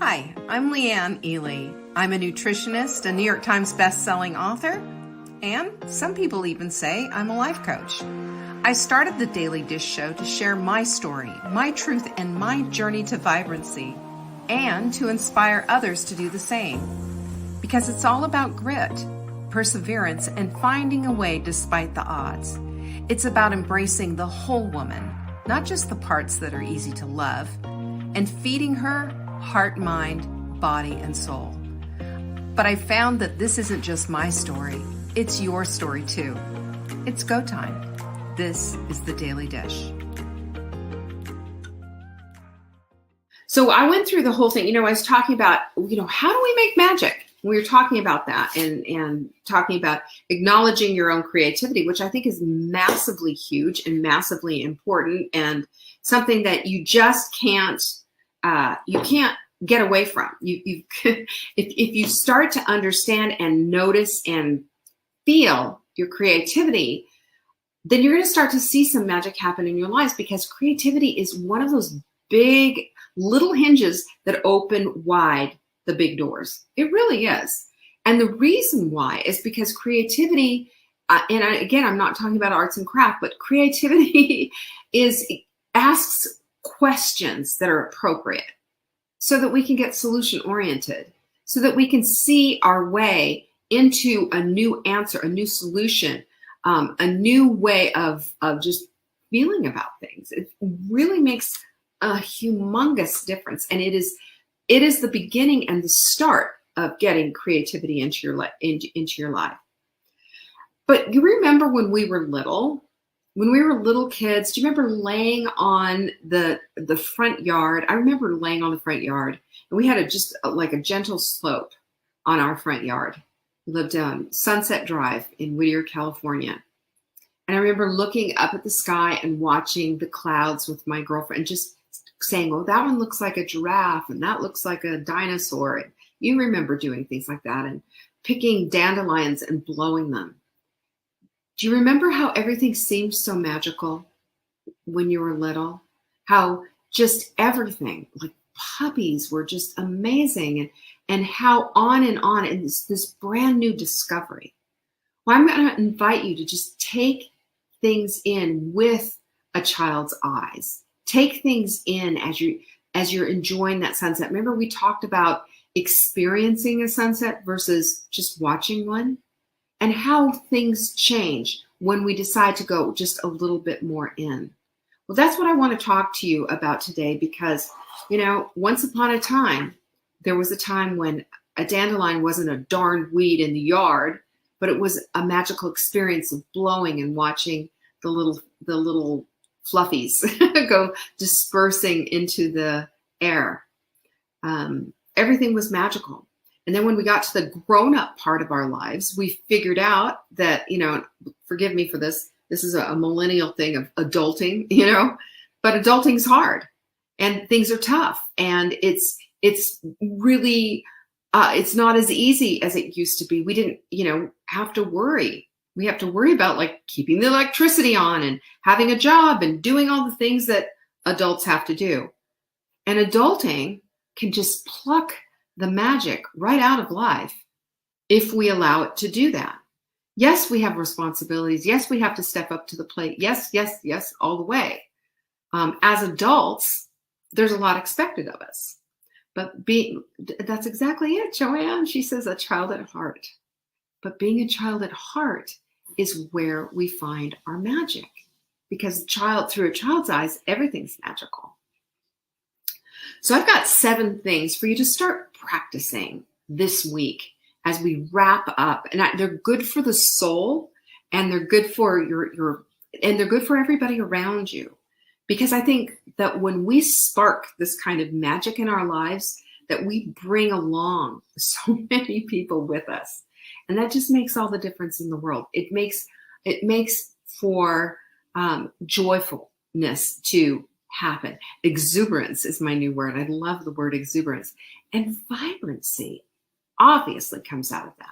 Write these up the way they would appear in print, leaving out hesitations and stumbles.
Hi, I'm Leanne Ely. I'm a nutritionist, a New York Times best-selling author, and some people even say I'm a life coach. I started the Daily Dish Show to share my story, my truth, and my journey to vibrancy, and to inspire others to do the same. Because it's all about grit, perseverance, and finding a way despite the odds. It's about embracing the whole woman, not just the parts that are easy to love, and feeding her heart, mind, body, and soul. But I found that this isn't just my story, it's your story too. It's go time. This is the Daily Dish. So I went through the whole thing. I was talking about, how do we make magic? We were talking about that and talking about acknowledging your own creativity, which I think is massively huge and massively important, and something that you just can't get away from. If you start to understand and notice and feel your creativity, then you're going to start to see some magic happen in your lives, because creativity is one of those big little hinges that open wide the big doors. It really is. And the reason why is because creativity, again, I'm not talking about arts and craft, but creativity asks questions that are appropriate so that we can get solution oriented, so that we can see our way into a new answer, a new solution, a new way of just feeling about things. It really makes a humongous difference. And it is the beginning and the start of getting creativity into your life. But you remember when we were little kids, do you remember laying on the front yard? I remember laying on the front yard, and we had a gentle slope on our front yard. We lived on Sunset Drive in Whittier, California. And I remember looking up at the sky and watching the clouds with my girlfriend, just saying, "Oh, that one looks like a giraffe, and that looks like a dinosaur." And you remember doing things like that, and picking dandelions and blowing them. Do you remember how everything seemed so magical when you were little? How just everything, like puppies, were just amazing, and how on and this brand new discovery. Well, I'm going to invite you to just take things in with a child's eyes. Take things in as you're enjoying that sunset. Remember, we talked about experiencing a sunset versus just watching one, and how things change when we decide to go just a little bit more in. Well, that's what I want to talk to you about today, because, once upon a time, there was a time when a dandelion wasn't a darned weed in the yard, but it was a magical experience of blowing and watching the little fluffies go dispersing into the air. Everything was magical. And then when we got to the grown-up part of our lives, we figured out that, forgive me for this is a millennial thing of adulting, but adulting's hard, and things are tough, and it's really, it's not as easy as it used to be. We didn't, have to worry. We have to worry about keeping the electricity on and having a job and doing all the things that adults have to do. And adulting can just pluck the magic right out of life if we allow it to do that. Yes, we have responsibilities. Yes, we have to step up to the plate. Yes, all the way. As adults, there's a lot expected of us. But that's exactly it, Joanne. She says a child at heart. But being a child at heart is where we find our magic, because through a child's eyes, everything's magical. So I've got 7 things for you to start practicing this week as we wrap up, and they're good for the soul, and they're good for and they're good for everybody around you, because I think that when we spark this kind of magic in our lives, that we bring along so many people with us, and that just makes all the difference in the world. It makes for joyfulness to happen. Exuberance is my new word. I love the word exuberance. And vibrancy obviously comes out of that.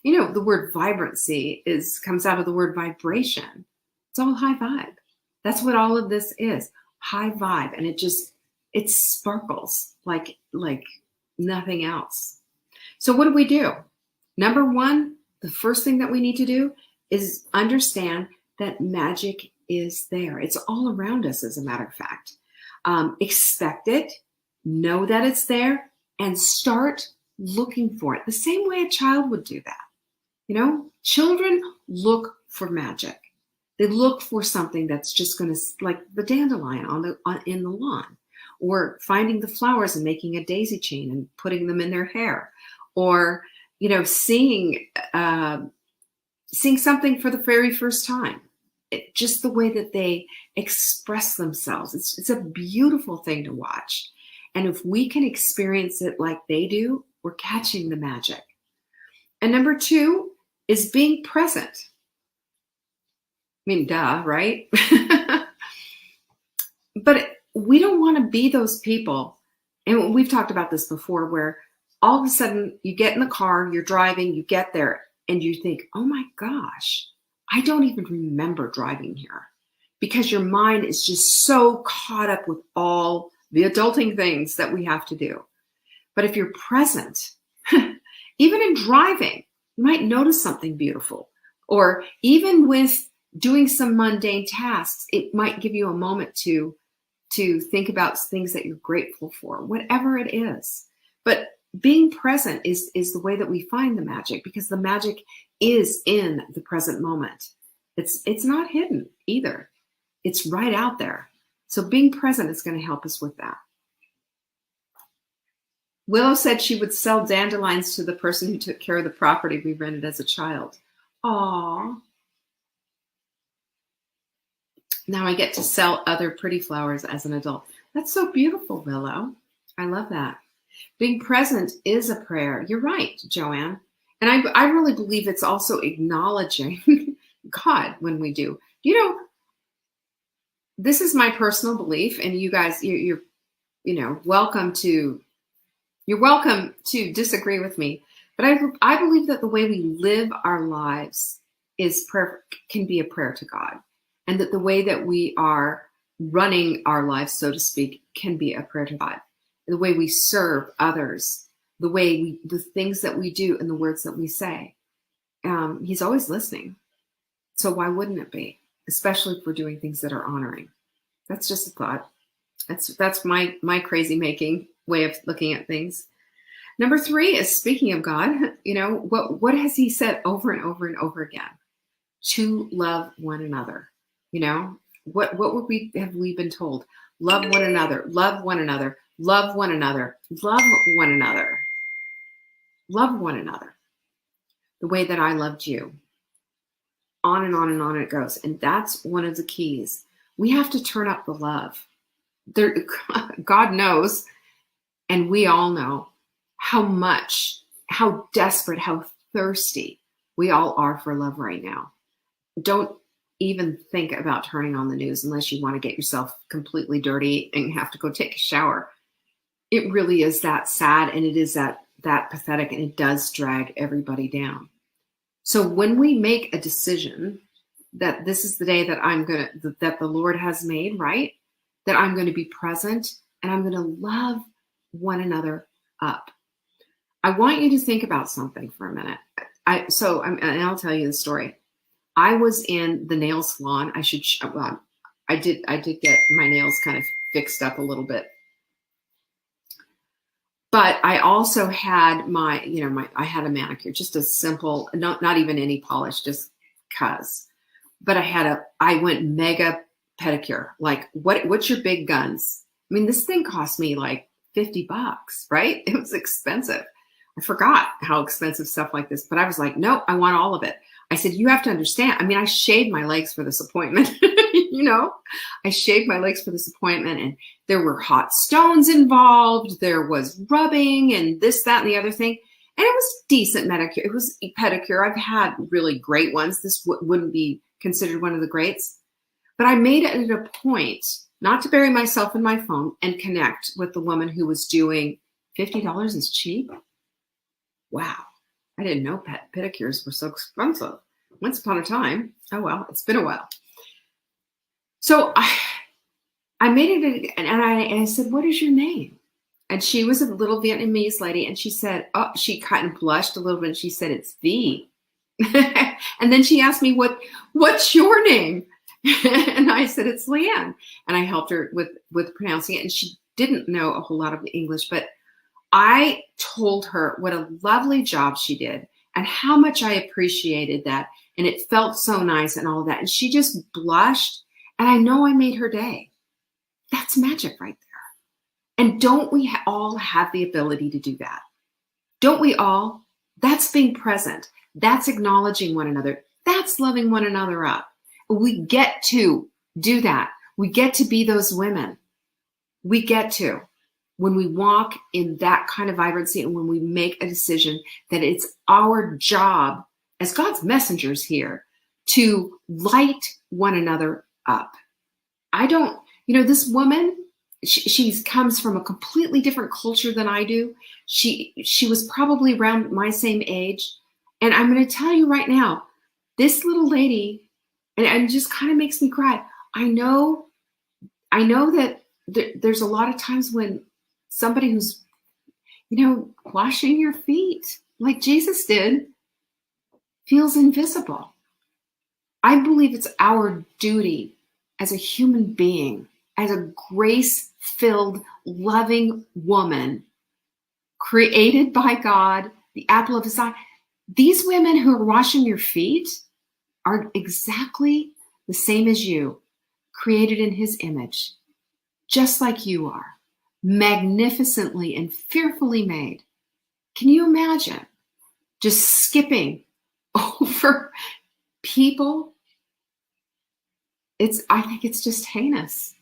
The word vibrancy comes out of the word vibration. It's all high vibe. That's what all of this is. High vibe. And it sparkles like nothing else. So what do? Number one, the first thing that we need to do is understand that magic is there. It's all around us, as a matter of fact. Expect it, know that it's there, and start looking for it. The same way a child would do that. You know, children look for magic. They look for something that's just going to, like the dandelion in the lawn, or finding the flowers and making a daisy chain and putting them in their hair, or seeing something for the very first time. Just the way that they express themselves. It's a beautiful thing to watch. And if we can experience it like they do, we're catching the magic. And number two is being present. I mean, duh, right? But we don't want to be those people. And we've talked about this before, where all of a sudden you get in the car, you're driving, you get there, and you think, oh my gosh, I don't even remember driving here, because your mind is just so caught up with all the adulting things that we have to do. But if you're present, even in driving, you might notice something beautiful. Or even with doing some mundane tasks, it might give you a moment to think about things that you're grateful for, whatever it is. But being present is the way that we find the magic, because the magic is in the present moment. It's not hidden either. It's right out there. So being present is going to help us with that. Willow said she would sell dandelions to the person who took care of the property we rented as a child. Aww. Now I get to sell other pretty flowers as an adult. That's so beautiful, Willow. I love that. Being present is a prayer. You're right, Joanne. And I really believe it's also acknowledging God when we do. This is my personal belief, and you guys, you're welcome to disagree with me. But I believe that the way we live our lives can be a prayer to God, and that the way that we are running our lives, so to speak, can be a prayer to God. The way we serve others, the things that we do, and the words that we say. He's always listening. So why wouldn't it be? Especially if we're doing things that are honoring. That's just a thought. That's my crazy making way of looking at things. Number three is, speaking of God, what has he said over and over and over again? To love one another. What have we been told? Love one another, love one another, love one another, love one another, love one another. The way that I loved you. On and on and on it goes. And that's one of the keys. We have to turn up the love. God knows, and we all know how desperate, how thirsty we all are for love right now. Don't even think about turning on the news unless you want to get yourself completely dirty and have to go take a shower. It really is that sad, and it is that pathetic, and it does drag everybody down. So when we make a decision that this is the day that that the Lord has made, right? That I'm going to be present and I'm going to love one another up. I want you to think about something for a minute. And I'll tell you the story. I was in the nail salon. I did get my nails kind of fixed up a little bit. But I also had I had a manicure, just a simple, not even any polish, just cuz. But I went mega pedicure. Like, what's your big guns? I mean, this thing cost me like $50, right? It was expensive. I forgot how expensive stuff like this, but I was like, no, I want all of it. I said, you have to understand. I mean, I shaved my legs for this appointment. I shaved my legs for this appointment, and there were hot stones involved. There was rubbing and this, that, and the other thing. And it was decent manicure. It was pedicure. I've had really great ones. This wouldn't be considered one of the greats. But I made it a point not to bury myself in my phone and connect with the woman who was doing $50 is cheap. Wow. I didn't know pedicures were so expensive. Once upon a time. Oh, well, it's been a while. So I made it, and I said, what is your name? And she was a little Vietnamese lady, and she said, oh, she kind of blushed a little bit, and she said, it's V. And then she asked me, what's your name? And I said, it's Leanne. And I helped her with pronouncing it. And she didn't know a whole lot of English, but I told her what a lovely job she did and how much I appreciated that. And it felt so nice and all of that. And she just blushed. And I know I made her day. That's magic right there. And don't we all have the ability to do that? Don't we all? That's being present. That's acknowledging one another. That's loving one another up. We get to do that. We get to be those women. We get to, when we walk in that kind of vibrancy and when we make a decision that it's our job as God's messengers here to light one another up. This woman, she comes from a completely different culture than I do. She was probably around my same age. And I'm going to tell you right now, this little lady, and it just kind of makes me cry. I know that there's a lot of times when somebody who's, washing your feet like Jesus did feels invisible. I believe it's our duty as a human being, as a grace-filled, loving woman created by God, the apple of his eye. These women who are washing your feet are exactly the same as you, created in his image, just like you are, magnificently and fearfully made. Can you imagine just skipping over people? I think it's just heinous.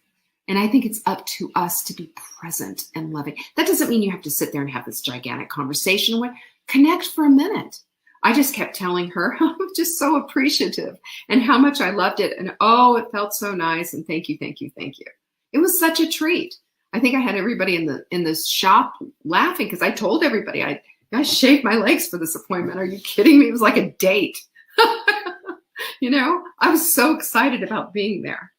And I think it's up to us to be present and loving. That doesn't mean you have to sit there and have this gigantic conversation with, connect for a minute. I just kept telling her, I'm just so appreciative and how much I loved it. And oh, it felt so nice. And thank you, thank you, thank you. It was such a treat. I think I had everybody in the shop laughing because I told everybody I shaved my legs for this appointment. Are you kidding me? It was like a date. I was so excited about being there.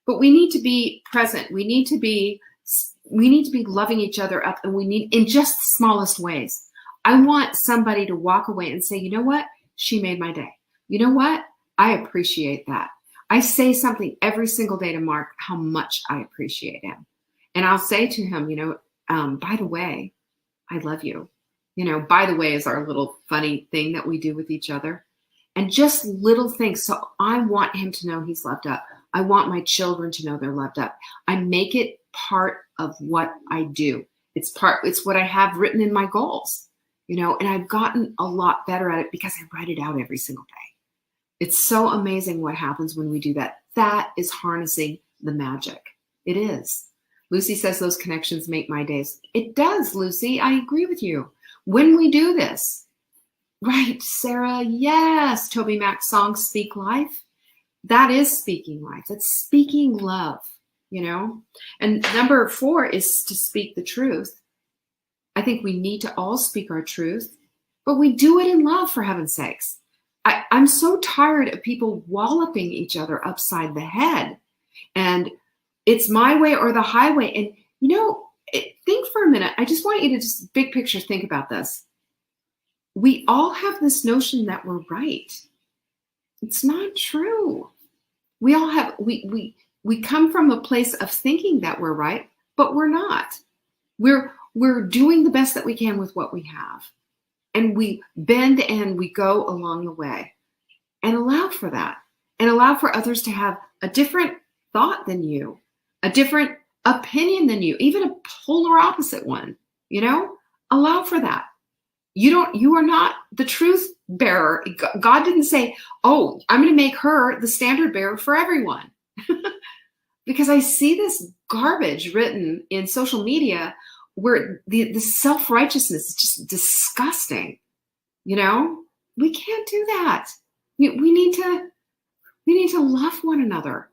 But we need to be present. We need to be loving each other up, and we need in just the smallest ways. I want somebody to walk away and say, you know what? She made my day. You know what? I appreciate that. I say something every single day to Mark how much I appreciate him. And I'll say to him, by the way, I love you. By the way is our little funny thing that we do with each other. And just little things. So I want him to know he's loved up. I want my children to know they're loved up. I make it part of what I do. It's what I have written in my goals, and I've gotten a lot better at it because I write it out every single day. It's so amazing what happens when we do that. That is harnessing the magic. It is. Lucy says those connections make my days. It does, Lucy. I agree with you. When we do this, right, Sarah, yes, Toby Mac's song, Speak Life. That is speaking life. That's speaking love, And number 4 is to speak the truth. I think we need to all speak our truth, but we do it in love, for heaven's sakes. I'm so tired of people walloping each other upside the head. And it's my way or the highway. And, think for a minute. I just want you to just big picture think about this. We all have this notion that we're right. It's not true. We all have, we come from a place of thinking that we're right, but we're not. We're doing the best that we can with what we have. And we bend and we go along the way, and allow for that, and allow for others to have a different thought than you, a different opinion than you, even a polar opposite one, allow for that. You are not the truth bearer. God didn't say, oh, I'm going to make her the standard bearer for everyone. Because I see this garbage written in social media where the self-righteousness is just disgusting. We can't do that. We need to love one another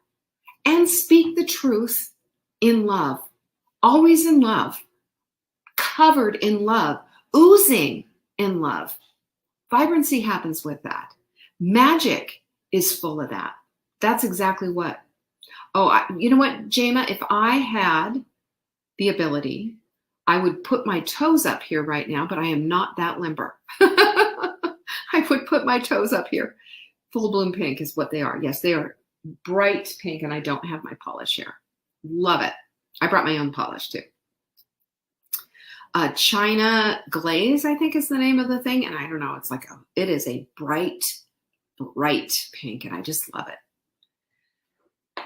and speak the truth in love, always in love, covered in love, oozing in love. Vibrancy happens with that. Magic is full of that. That's exactly what. Oh, you know what, Jama? If I had the ability, I would put my toes up here right now, but I am not that limber. I would put my toes up here. Full bloom pink is what they are. Yes, they are bright pink, and I don't have my polish here. Love it. I brought my own polish too. China Glaze, I think is the name of the thing. And I don't know, it is a bright, bright pink, and I just love it.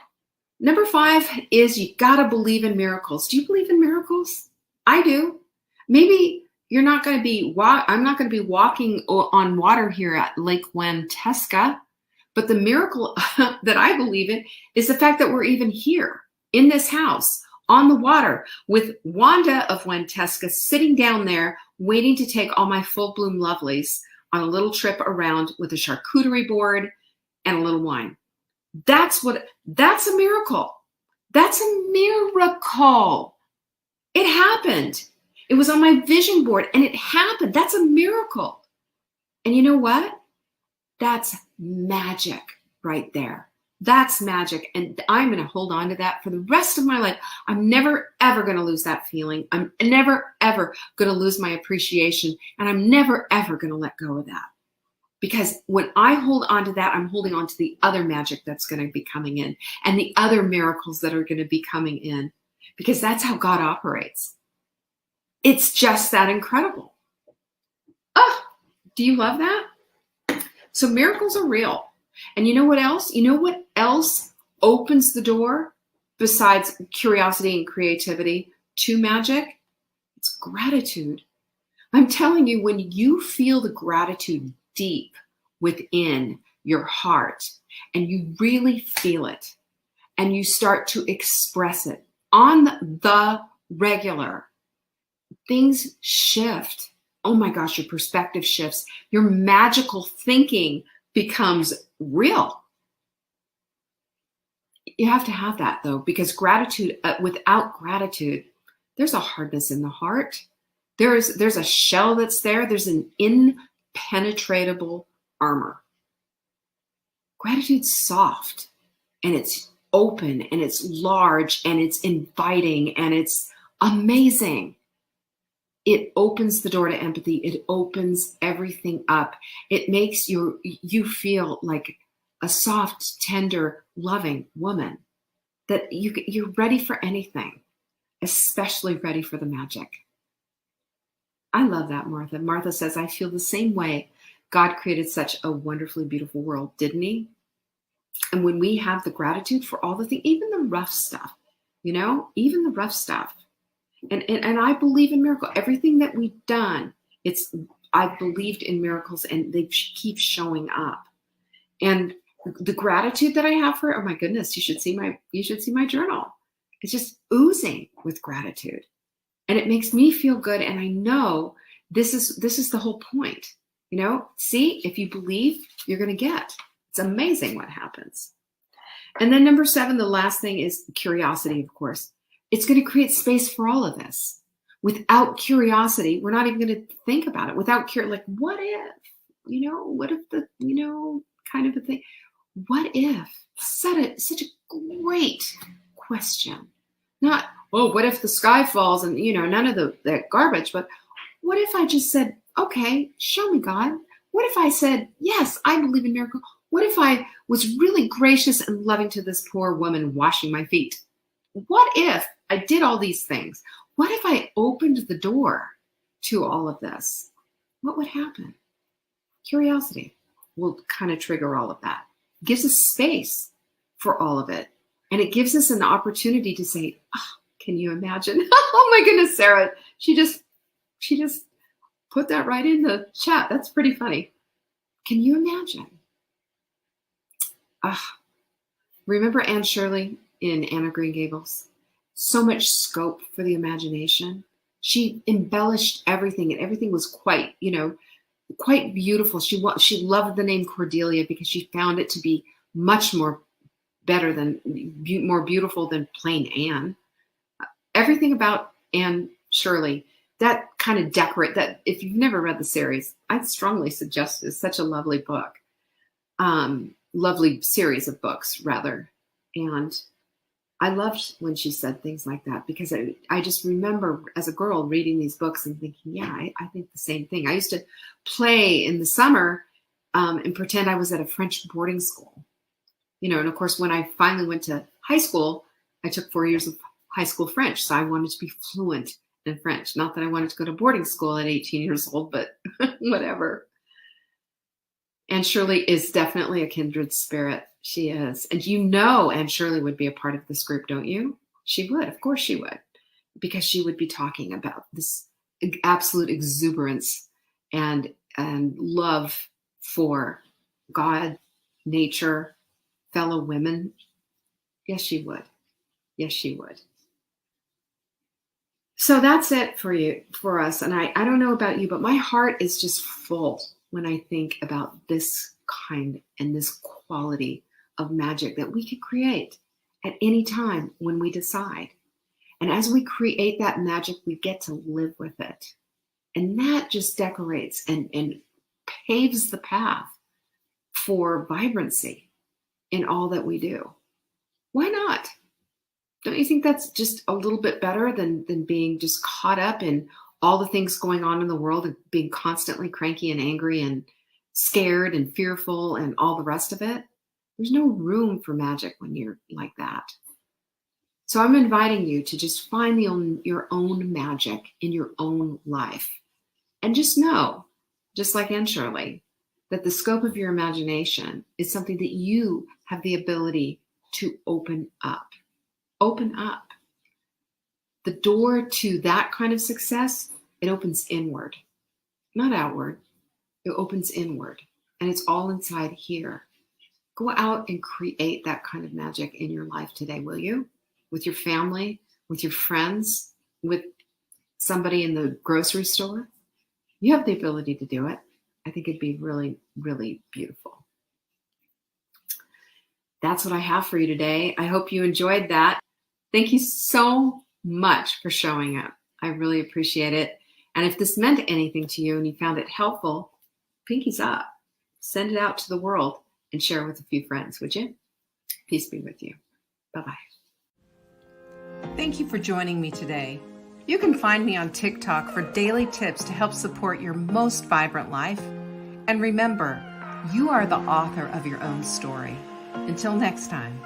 Number 5 is you gotta believe in miracles. Do you believe in miracles? I do. Maybe you're not going to be, I'm not going to be walking on water here at Lake Wantesca, but the miracle that I believe in is the fact that we're even here in this house on the water with Wanda of Wantesca sitting down there waiting to take all my full bloom lovelies on a little trip around with a charcuterie board and a little wine. That's a miracle. That's a miracle. It happened. It was on my vision board and it happened. That's a miracle. And you know what? That's magic right there. That's magic. And I'm going to hold on to that for the rest of my life. I'm never, ever going to lose that feeling. I'm never, ever going to lose my appreciation. And I'm never, ever going to let go of that. Because when I hold on to that, I'm holding on to the other magic that's going to be coming in and the other miracles that are going to be coming in. Because that's how God operates. It's just that incredible. Oh, do you love that? So miracles are real. And you know what else? You know what else opens the door besides curiosity and creativity to magic? It's gratitude. I'm telling you, when you feel the gratitude deep within your heart and you really feel it and you start to express it on the regular, things shift. Oh my gosh, your perspective shifts. Your magical thinking becomes real. You have to have that though, because gratitude, without gratitude, there's a hardness in the heart. There's a shell that's there. There's an impenetrable armor. Gratitude's soft and it's open and it's large and it's inviting and it's amazing. It opens the door to empathy. It opens everything up. It makes you feel like a soft, tender, loving woman that you're ready for anything, especially ready for the magic. I love that, Martha. Martha says, I feel the same way. God created such a wonderfully beautiful world, didn't he? And when we have the gratitude for all the things, even the rough stuff, even the rough stuff. And I believe in miracle. Everything that we've done, I've believed in miracles and they keep showing up. And the gratitude that I have for, oh my goodness, you should see my journal. It's just oozing with gratitude. And it makes me feel good. And I know this is the whole point. See, if you believe, you're going to get. It's amazing what happens. And then number 7, the last thing is curiosity, of course. It's going to create space for all of this. Without curiosity, we're not even going to think about it. Without like, what if, what if the, kind of a thing. What if? Such a great question. Not, what if the sky falls and, none of that garbage, but what if I just said, okay, show me, God. What if I said, yes, I believe in miracles. What if I was really gracious and loving to this poor woman washing my feet? What if I did all these things? What if I opened the door to all of this? What would happen? Curiosity will kind of trigger all of that. It gives us space for all of it. And it gives us an opportunity to say, can you imagine? Oh my goodness, Sarah, she just put that right in the chat. That's pretty funny. Can you imagine? Remember Anne Shirley in Anne of Green Gables? So much scope for the imagination. She embellished everything, and everything was quite beautiful. She loved the name Cordelia because she found it to be much more more beautiful than plain Anne. Everything about Anne Shirley, that kind of that if you've never read the series, I'd strongly suggest it. It's such a lovely book. Lovely series of books, rather. And I loved when she said things like that, because I just remember as a girl reading these books and thinking, yeah, I think the same thing. I used to play in the summer and pretend I was at a French boarding school. And of course, when I finally went to high school, I took 4 years of high school French. So I wanted to be fluent in French. Not that I wanted to go to boarding school at 18 years old, but whatever. Anne Shirley is definitely a kindred spirit. She is. And Anne Shirley would be a part of this group, don't you? She would. Of course she would. Because she would be talking about this absolute exuberance and love for God, nature, fellow women. Yes, she would. Yes, she would. So that's it for us. And I don't know about you, but my heart is just full when I think about this kind and this quality of magic that we could create at any time when we decide. And as we create that magic, we get to live with it. And that just decorates and paves the path for vibrancy in all that we do. Why not? Don't you think that's just a little bit better than being just caught up in all the things going on in the world and being constantly cranky and angry and scared and fearful and all the rest of it? There's no room for magic when you're like that. So I'm inviting you to just find your own magic in your own life. And just know, just like Anne Shirley, that the scope of your imagination is something that you have the ability to open up. Open up. The door to that kind of success, it opens inward, not outward. It opens inward, and it's all inside here. Go out and create that kind of magic in your life today, will you? With your family, with your friends, with somebody in the grocery store. You have the ability to do it. I think it'd be really, really beautiful. That's what I have for you today. I hope you enjoyed that. Thank you so much for showing up. I really appreciate it. And if this meant anything to you and you found it helpful, pinkies up. Send it out to the world and share with a few friends, would you? Peace be with you. Bye-bye. Thank you for joining me today. You can find me on TikTok for daily tips to help support your most vibrant life. And remember, you are the author of your own story. Until next time.